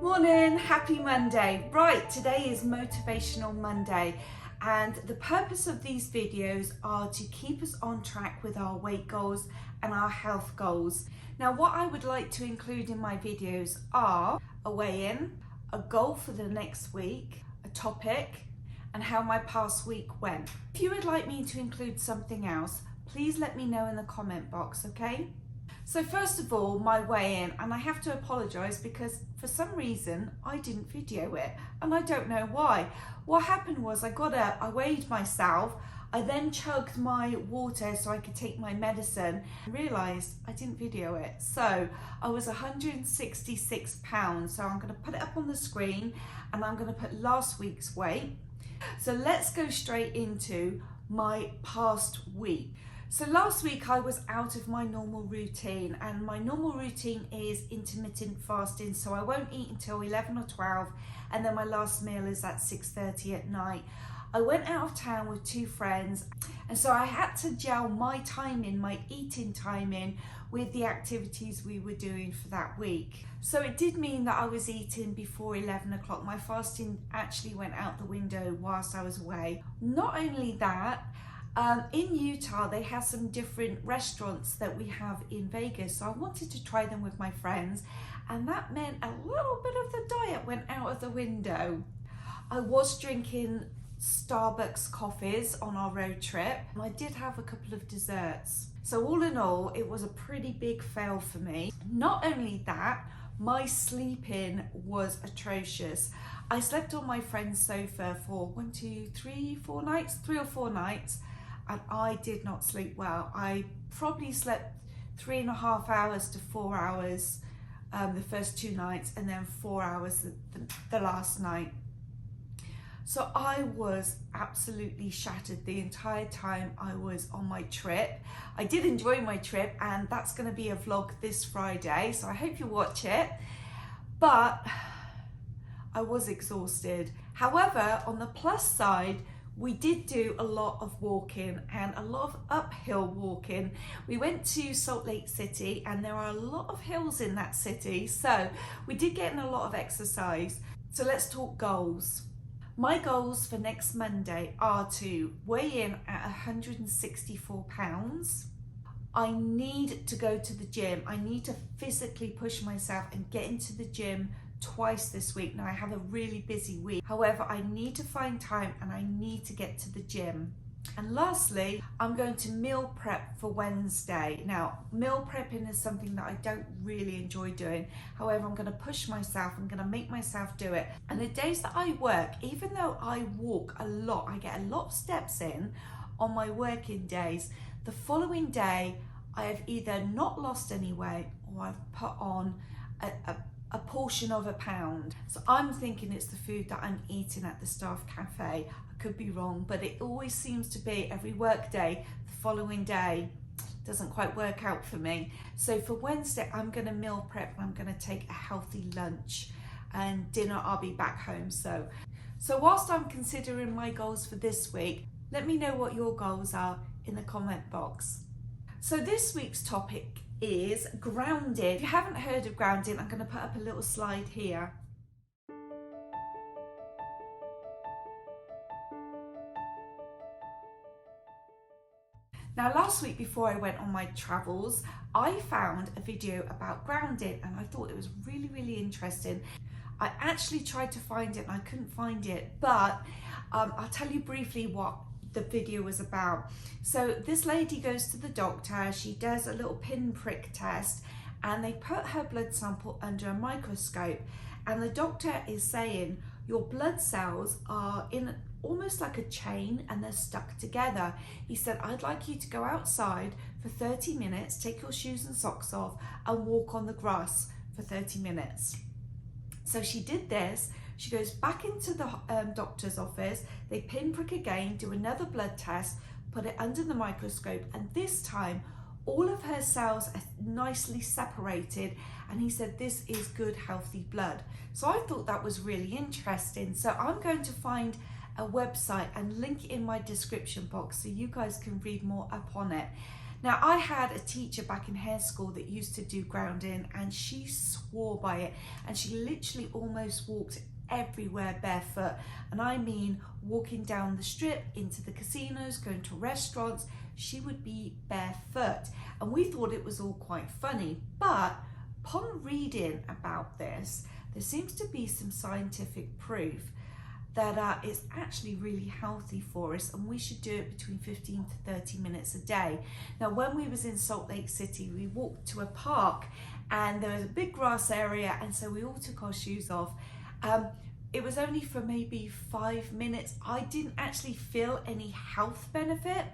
Morning, happy Monday. Right, today is Motivational Monday and the purpose of these videos are to keep us on track with our weight goals and our health goals. Now what I would like to include in my videos are a weigh-in, a goal for the next week, a topic, and how my past week went. If you would like me to include something else, please let me know in the comment box, okay? So first of all, my weigh-in, and I have to apologise because for some reason I didn't video it and I don't know why. What happened was I got up, I weighed myself, I then chugged my water so I could take my medicine and realised I didn't video it. So I was 166 pounds. So I'm going to put it up on the screen and I'm going to put last week's weight. So let's go straight into my past week. So last week I was out of my normal routine, and my normal routine is intermittent fasting, so I won't eat until 11 or 12 and then my last meal is at 6:30 at night. I went out of town with two friends and so I had to gel my time in, my eating time in with the activities we were doing for that week. So it did mean that I was eating before 11 o'clock. My fasting actually went out the window whilst I was away. Not only that, in Utah, they have some different restaurants that we have in Vegas. So I wanted to try them with my friends, and that meant a little bit of the diet went out of the window. I was drinking Starbucks coffees on our road trip, and I did have a couple of desserts. So all in all, it was a pretty big fail for me. Not only that, my sleeping was atrocious. I slept on my friend's sofa for 3 or 4 nights. And I did not sleep well. I probably slept 3.5 hours to 4 hours the first 2 nights, and then 4 hours the last night. So I was absolutely shattered the entire time I was on my trip. I did enjoy my trip, and that's going to be a vlog this Friday, so I hope you watch it. But I was exhausted. However, on the plus side, we did do a lot of walking and a lot of uphill walking. We went to Salt Lake City and there are a lot of hills in that city, so we did get in a lot of exercise. So let's talk goals. My goals for next Monday are to weigh in at 164 pounds. I need to go to the gym. I need to physically push myself and get into the gym twice this week. Now I have a really busy week, however I need to find time and I need to get to the gym. And lastly, I'm going to meal prep for Wednesday. Now meal prepping is something that I don't really enjoy doing, however I'm going to push myself, I'm going to make myself do it. And the days that I work, even though I walk a lot, I get a lot of steps in on my working days, the following day I have either not lost any weight or I've put on a portion of a pound. So I'm thinking it's the food that I'm eating at the staff cafe. I could be wrong, but it always seems to be every work day, the following day doesn't quite work out for me. So for Wednesday, I'm gonna meal prep and I'm gonna take a healthy lunch, and dinner I'll be back home. So whilst I'm considering my goals for this week, let me know what your goals are in the comment box. So this week's topic is grounding. If you haven't heard of grounding, I'm going to put up a little slide here. Now last week before I went on my travels, I found a video about grounding and I thought it was really interesting. I actually tried to find it and I couldn't find it, but I'll tell you briefly what the video was about. So this lady goes to the doctor, she does a little pinprick test and they put her blood sample under a microscope, and the doctor is saying your blood cells are in almost like a chain and they're stuck together. He said, I'd like you to go outside for 30 minutes, take your shoes and socks off and walk on the grass for 30 minutes. So she did this. She goes back into the doctor's office, they pinprick again, do another blood test, put it under the microscope, and this time all of her cells are nicely separated, and he said this is good healthy blood. So I thought that was really interesting. So I'm going to find a website and link it in my description box so you guys can read more up on it. Now, I had a teacher back in hair school that used to do grounding, and she swore by it, and she literally almost walked everywhere barefoot. And I mean walking down the strip, into the casinos, going to restaurants, she would be barefoot. And we thought it was all quite funny, but upon reading about this, there seems to be some scientific proof that it's actually really healthy for us, and we should do it between 15 to 30 minutes a day. Now, when we was in Salt Lake City, we walked to a park and there was a big grass area, and so we all took our shoes off. It was only for maybe 5 minutes. I didn't actually feel any health benefit,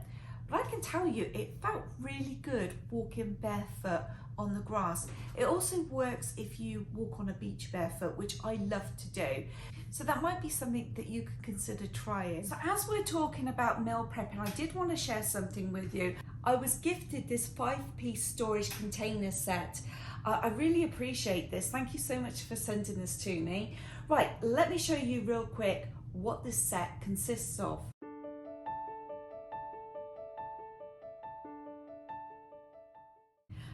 but I can tell you it felt really good walking barefoot on the grass. It also works if you walk on a beach barefoot, which I love to do. So that might be something that you could consider trying. So as we're talking about meal prepping, I did want to share something with you. I was gifted this 5-piece storage container set. I really appreciate this. Thank you so much for sending this to me. Right, let me show you real quick what this set consists of.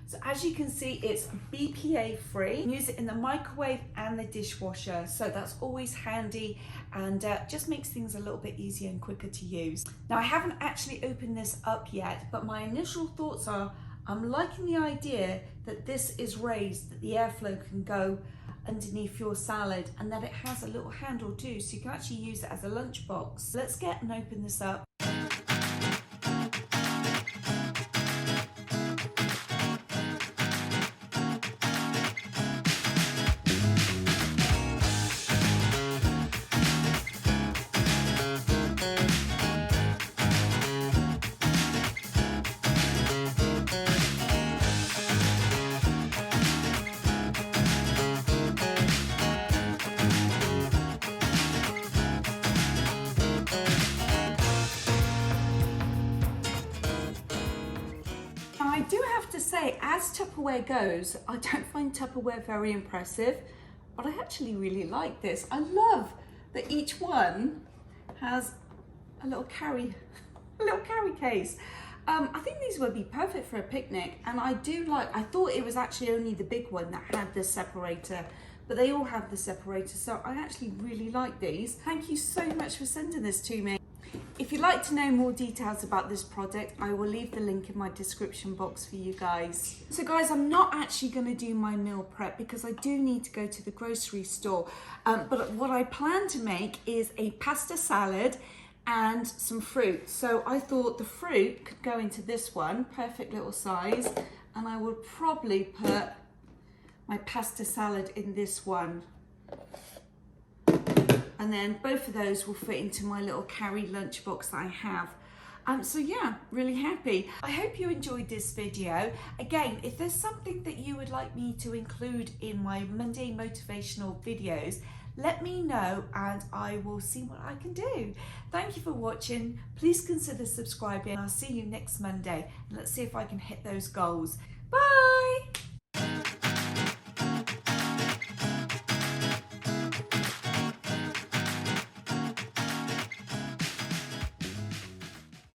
So as you can see, it's BPA free. You can use it in the microwave and the dishwasher, so that's always handy, and just makes things a little bit easier and quicker to use. Now, I haven't actually opened this up yet, but my initial thoughts are I'm liking the idea that this is raised, that the airflow can go underneath your salad, and that it has a little handle too, so you can actually use it as a lunchbox. Let's get and open this up. I do have to say, as Tupperware goes, I don't find Tupperware very impressive, but I actually really like this. I love that each one has a little carry case. I think these would be perfect for a picnic, and I thought it was actually only the big one that had the separator, but they all have the separator, so I actually really like these. Thank you so much for sending this to me. If you'd like to know more details about this product, I will leave the link in my description box for you guys. So guys, I'm not actually going to do my meal prep because I do need to go to the grocery store. But what I plan to make is a pasta salad and some fruit. So I thought the fruit could go into this one, perfect little size, and I would probably put my pasta salad in this one. And then both of those will fit into my little carry lunchbox that I have. So yeah, really happy. I hope you enjoyed this video. Again, if there's something that you would like me to include in my Monday motivational videos, let me know and I will see what I can do. Thank you for watching. Please consider subscribing. I'll see you next Monday. Let's see if I can hit those goals. Bye.